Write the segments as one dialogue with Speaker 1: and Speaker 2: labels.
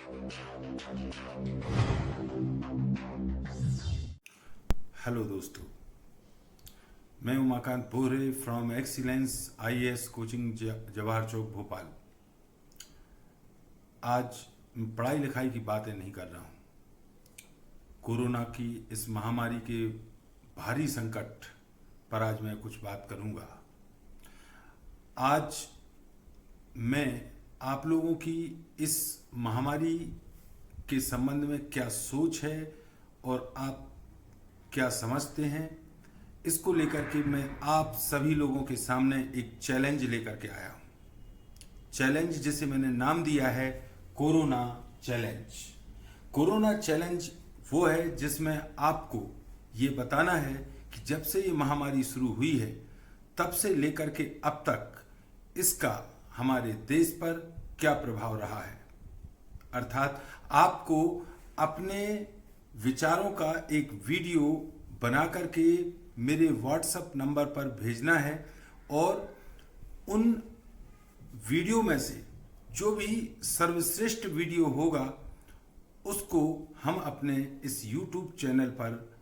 Speaker 1: Hello दोस्तों, मैं Umakant Bohare from excellence IAS coaching Jawahar Chowk Bhopal. आज मैं पढ़ाई लिखाई की बातें नहीं कर रहा हूँ। कोरोना की इस महामारी के भारी संकट पर आज मैं कुछ बात करूँगा। आज मैं आप लोगों की इस महामारी के संबंध में क्या सोच है और आप क्या समझते हैं, इसको लेकर के मैं आप सभी लोगों के सामने एक चैलेंज लेकर के आया हूँ। चैलेंज जिसे मैंने नाम दिया है कोरोना चैलेंज। कोरोना चैलेंज वो है जिसमें आपको ये बताना है कि जब से ये महामारी शुरू हुई है तब से लेकर के अब तक इसका हमारे देश पर क्या प्रभाव रहा है। अर्थात आपको अपने विचारों का एक वीडियो बना करके मेरे व्हाट्सएप नंबर पर भेजना है और उन वीडियो में से जो भी सर्वश्रेष्ठ वीडियो होगा उसको हम अपने इस YouTube चैनल पर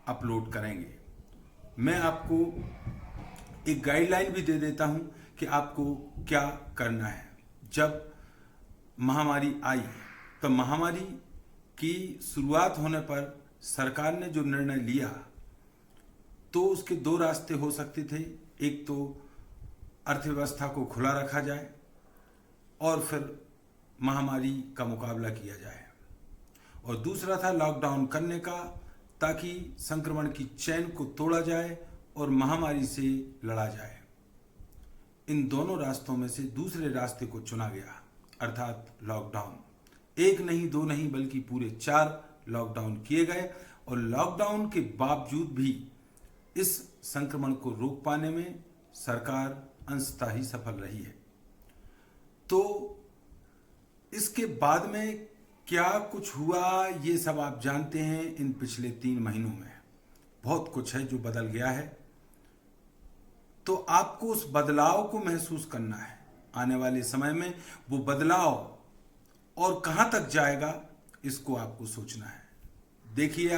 Speaker 1: अपलोड करेंगे। मैं आपको एक गाइडलाइन भी दे देता हूं कि आपको क्या करना है। जब महामारी आई तो महामारी की शुरुआत होने पर सरकार ने जो निर्णय लिया तो उसके दो रास्ते हो सकते थे। एक तो अर्थव्यवस्था को खुला रखा जाए और फिर महामारी का मुकाबला किया जाए, और दूसरा था लॉकडाउन करने का ताकि संक्रमण की चेन को तोड़ा जाए और महामारी से लड़ा जाए। इन दोनों रास्तों में से दूसरे रास्ते को चुना गया, अर्थात लॉकडाउन। एक नहीं, दो नहीं, बल्कि पूरे 4 लॉकडाउन किए गए और लॉकडाउन के बावजूद भी इस संक्रमण को रोक पाने में सरकार अंशतः ही सफल रही है। तो इसके बाद में क्या कुछ हुआ ये सब आप जानते हैं। इन पिछले 3 महीनों में बहुत कुछ है जो बदल गया है, तो आपको उस बदलाव को महसूस करना है। आने वाले समय में वो बदलाव और कहां तक जाएगा इसको आपको सोचना है। देखिए,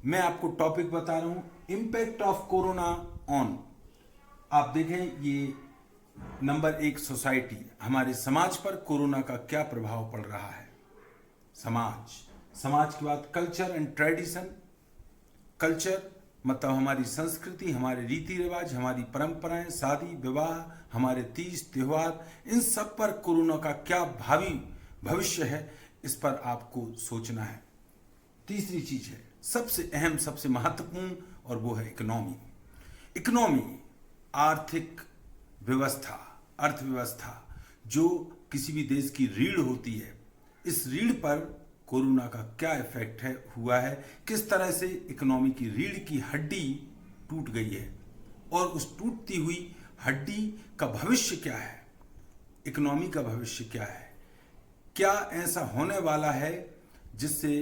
Speaker 1: मैं आपको टॉपिक बता रहा हूं, इम्पैक्ट ऑफ कोरोना ऑन। आप देखें, ये नंबर 1 सोसाइटी, हमारे समाज पर कोरोना का क्या प्रभाव पड़ रहा है। समाज के बाद कल्चर एंड ट्रेडिशन। कल्चर मतलब हमारी संस्कृति, हमारे रीति रिवाज, हमारी परंपराएं, शादी विवाह, हमारे तीज त्योहार, इन सब पर कोरोना का क्या भावी भविष्य है, इस पर आपको सोचना है। तीसरी चीज है सबसे अहम, सबसे महत्वपूर्ण, और वो है इकोनॉमी, आर्थिक व्यवस्था, अर्थव्यवस्था, जो किसी भी देश की रीढ़ होती है। इस रीढ़ पर कोरोना का क्या इफेक्ट हुआ है, किस तरह से इकोनॉमी की रीढ़ की हड्डी टूट गई है और उस टूटती हुई हड्डी का भविष्य क्या है, इकोनॉमी का भविष्य क्या है। क्या ऐसा होने वाला है जिससे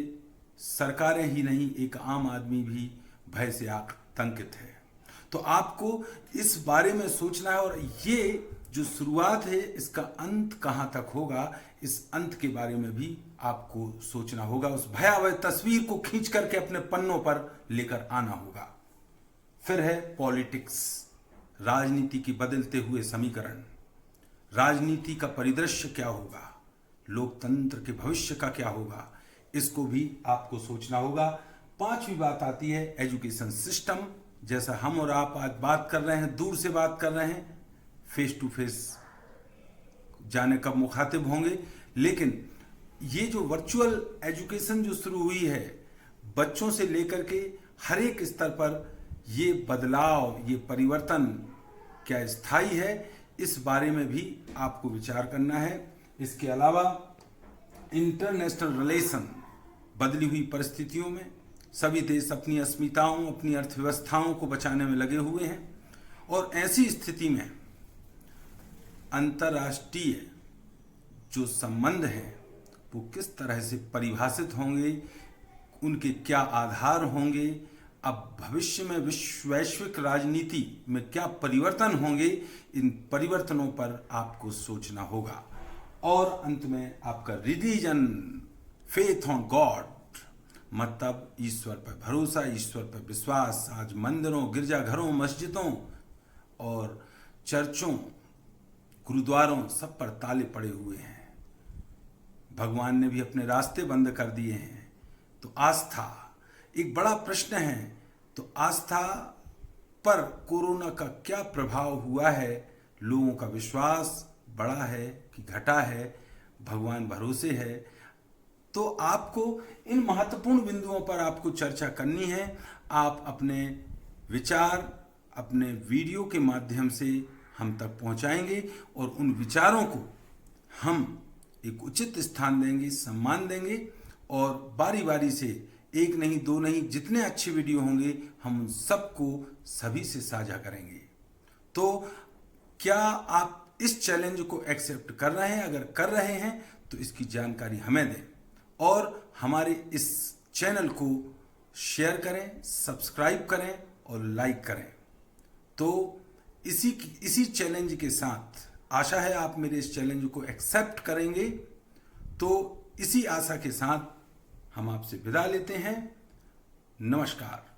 Speaker 1: सरकारें ही नहीं, एक आम आदमी भी भय से आतंकित है। तो आपको इस बारे में सोचना है, और ये जो शुरुआत है इसका अंत कहां तक होगा, इस अंत के बारे में भी आपको सोचना होगा। उस भयावह तस्वीर को खींच करके अपने पन्नों पर लेकर आना होगा। फिर है पॉलिटिक्स, राजनीति के बदलते हुए समीकरण, राजनीति का परिदृश्य क्या होगा, लोकतंत्र के भविष्य का क्या होगा, इसको भी आपको सोचना होगा। 5वीं बात आती है एजुकेशन सिस्टम। जैसा हम और आप आज बात कर रहे हैं, दूर से बात कर रहे हैं, फेस टू फेस जाने कब मुखातिब होंगे, लेकिन ये जो वर्चुअल एजुकेशन जो शुरू हुई है, बच्चों से लेकर के हर एक स्तर पर ये बदलाव, ये परिवर्तन क्या स्थायी है, इस बारे में भी आपको विचार करना है। इसके अलावा इंटरनेशनल रिलेशन, बदली हुई परिस्थितियों में सभी देश अपनी अस्मिताओं, अपनी अर्थव्यवस्थाओं को बचाने में लगे हुए हैं, और ऐसी स्थिति में अंतर्राष्ट्रीय जो संबंध हैं वो किस तरह से परिभाषित होंगे, उनके क्या आधार होंगे, अब भविष्य में वैश्विक राजनीति में क्या परिवर्तन होंगे, इन परिवर्तनों पर आपको सोचना होगा। और अंत में आपका रिलीजन, फेथ ऑन गॉड, मतलब ईश्वर पर भरोसा, ईश्वर पर विश्वास। आज मंदिरों, गिरजाघरों, मस्जिदों और चर्चों, गुरुद्वारों सब पर ताले पड़े हुए हैं। भगवान ने भी अपने रास्ते बंद कर दिए हैं। तो आस्था एक बड़ा प्रश्न है। तो आस्था पर कोरोना का क्या प्रभाव हुआ है? लोगों का विश्वास बढ़ा है कि घटा है? भगवान भरोसे है। तो आपको इन महत्वपूर्ण बिंदुओं पर आपको चर्चा करनी है। आप अपने विचार अपने वीडियो के माध्यम से हम तक पहुंचाएंगे और उन विचारों को हम एक उचित स्थान देंगे, सम्मान देंगे और बारी बारी से एक नहीं, दो नहीं, जितने अच्छे वीडियो होंगे हम उन सबको सभी से साझा करेंगे। तो क्या आप इस चैलेंज को एक्सेप्ट कर रहे हैं? अगर कर रहे हैं तो इसकी जानकारी हमें दें और हमारे इस चैनल को शेयर करें, सब्सक्राइब करें और लाइक करें। तो इसी चैलेंज के साथ आशा है आप मेरे इस चैलेंज को एक्सेप्ट करेंगे। तो इसी आशा के साथ हम आपसे विदा लेते हैं। नमस्कार।